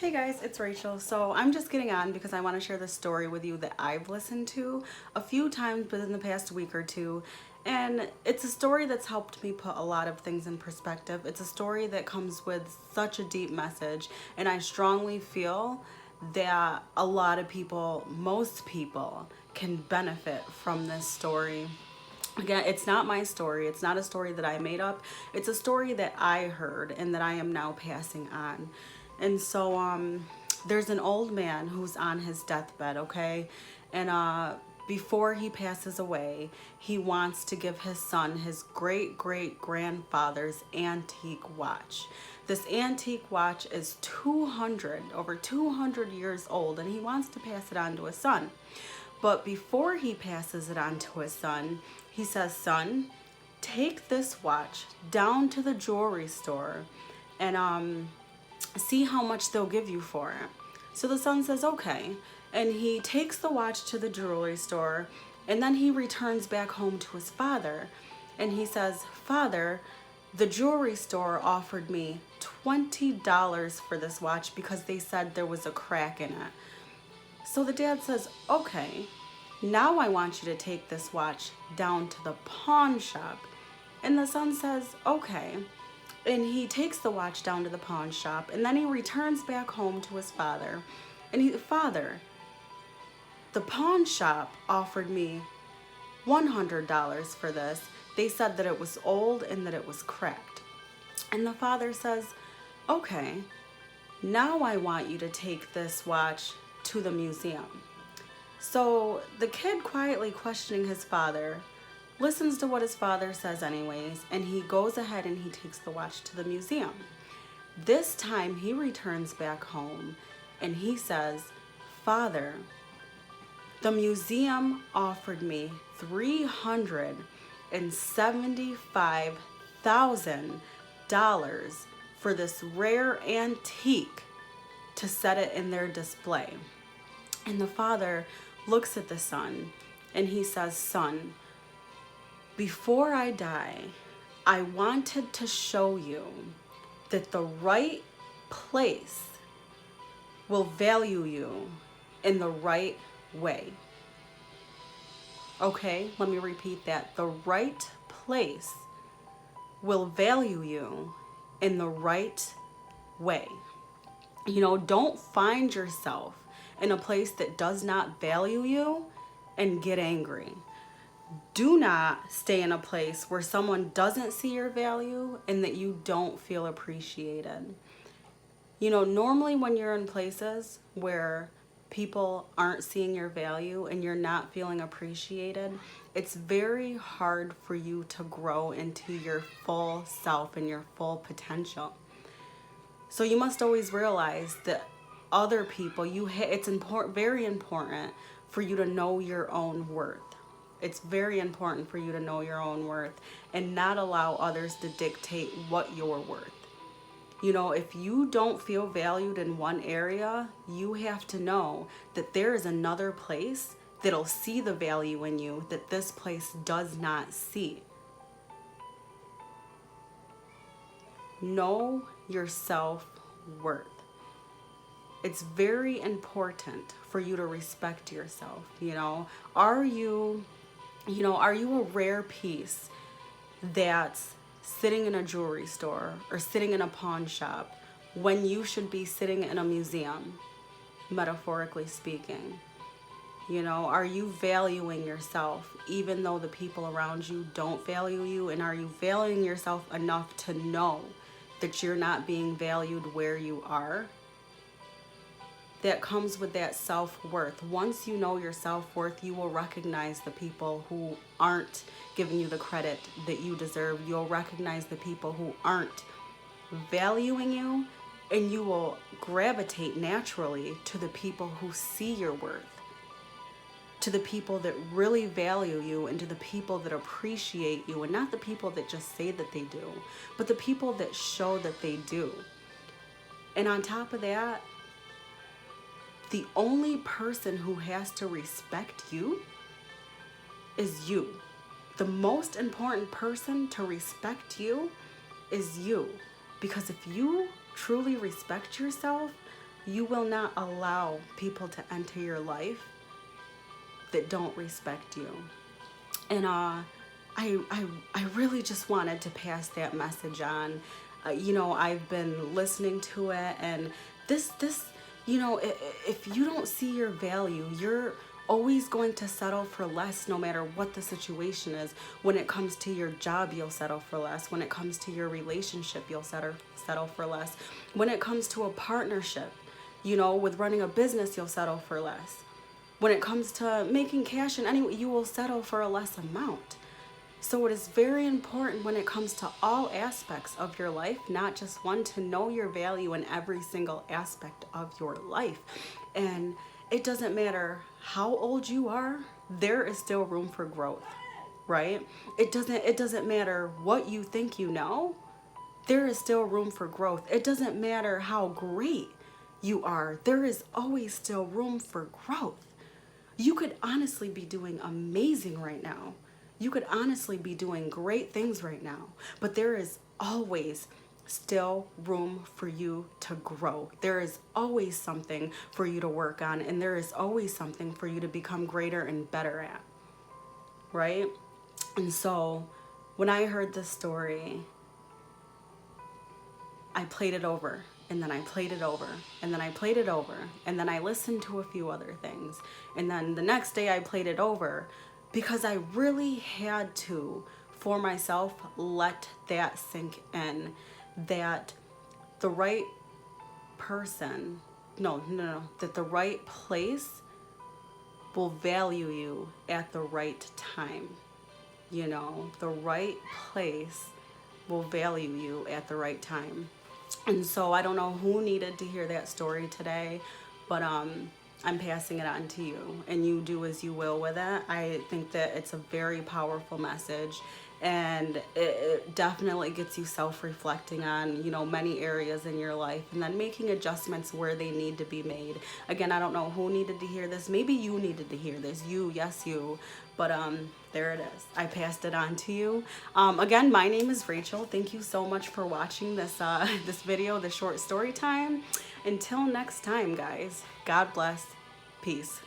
Hey guys, it's Rachel. So I'm just getting on because I want to share this story with you that I've listened to a few times within the past week or two. And it's a story that's helped me put a lot of things in perspective. It's a story that comes with such a deep message. And I strongly feel that a lot of people, most people, can benefit from this story. Again, it's not my story. It's not a story that I made up. It's a story that I heard and that I am now passing on. And so there's an old man who's on his deathbed, okay? And before he passes away, he wants to give his son his great-great-grandfather's antique watch. This antique watch is over 200 years old, and he wants to pass it on to his son. But before he passes it on to his son, he says, "Son, take this watch down to the jewelry store and see how much they'll give you for it." So the son says, "Okay." And he takes the watch to the jewelry store, and then he returns back home to his father. And he says, "Father, the jewelry store offered me $20 for this watch because they said there was a crack in it." So the dad says, "Okay, now I want you to take this watch down to the pawn shop." And the son says, "Okay." And he takes the watch down to the pawn shop, and then he returns back home to his father. And "Father, the pawn shop offered me $100 for this. They said that it was old and that it was cracked." And the father says, "Okay, now I want you to take this watch to the museum." So the kid, quietly questioning his father, listens to what his father says anyways, and he goes ahead and he takes the watch to the museum. This time he returns back home and he says, "Father, the museum offered me $375,000 for this rare antique to set it in their display." And the father looks at the son and he says, "Son, before I die, I wanted to show you that the right place will value you in the right way." Okay, let me repeat that. The right place will value you in the right way. Don't find yourself in a place that does not value you and get angry. Do not stay in a place where someone doesn't see your value and that you don't feel appreciated. Normally when you're in places where people aren't seeing your value and you're not feeling appreciated, it's very hard for you to grow into your full self and your full potential. So you must always realize that other people, it's very important for you to know your own worth. It's very important for you to know your own worth and not allow others to dictate what you're worth. If you don't feel valued in one area, you have to know that there is another place that'll see the value in you that this place does not see. Know your self-worth. It's very important for you to respect yourself. Are you a rare piece that's sitting in a jewelry store or sitting in a pawn shop when you should be sitting in a museum, metaphorically speaking? Are you valuing yourself even though the people around you don't value you? And are you valuing yourself enough to know that you're not being valued where you are? That comes with that self-worth. Once you know your self-worth, you will recognize the people who aren't giving you the credit that you deserve. You'll recognize the people who aren't valuing you, and you will gravitate naturally to the people who see your worth, to the people that really value you, and to the people that appreciate you, and not the people that just say that they do, but the people that show that they do. And on top of that, the only person who has to respect you is you. The most important person to respect you is you. Because if you truly respect yourself, You will not allow people to enter your life that don't respect you. And I really just wanted to pass that message on. I've been listening to it, and this if you don't see your value, you're always going to settle for less no matter what the situation is. When it comes to your job, you'll settle for less. When it comes to your relationship, you'll settle for less. When it comes to a partnership, with running a business, you'll settle for less. When it comes to making cash in any way, you will settle for a less amount. So it is very important when it comes to all aspects of your life, not just one, to know your value in every single aspect of your life. And it doesn't matter how old you are, there is still room for growth, right? It doesn't matter what you think you know, there is still room for growth. It doesn't matter how great you are, there is always still room for growth. You could honestly be doing amazing right now. You could honestly be doing great things right now, but there is always still room for you to grow. There is always something for you to work on, and there is always something for you to become greater and better at, right? And so when I heard this story, I played it over, and then I played it over, and then I played it over, and then I listened to a few other things, and then the next day I played it over, because I really had to, for myself, let that sink in, that the right person, that the right place will value you at the right time. The right place will value you at the right time. And so I don't know who needed to hear that story today, but I'm passing it on to you, and you do as you will with it. I think that it's a very powerful message, and it definitely gets you self-reflecting on, many areas in your life, and then making adjustments where they need to be made. Again, I don't know who needed to hear this. Maybe you needed to hear this. Yes, you. But there it is. I passed it on to you. Again, my name is Rachel. Thank you so much for watching this this video, the short story time. Until next time, guys. God bless. Peace.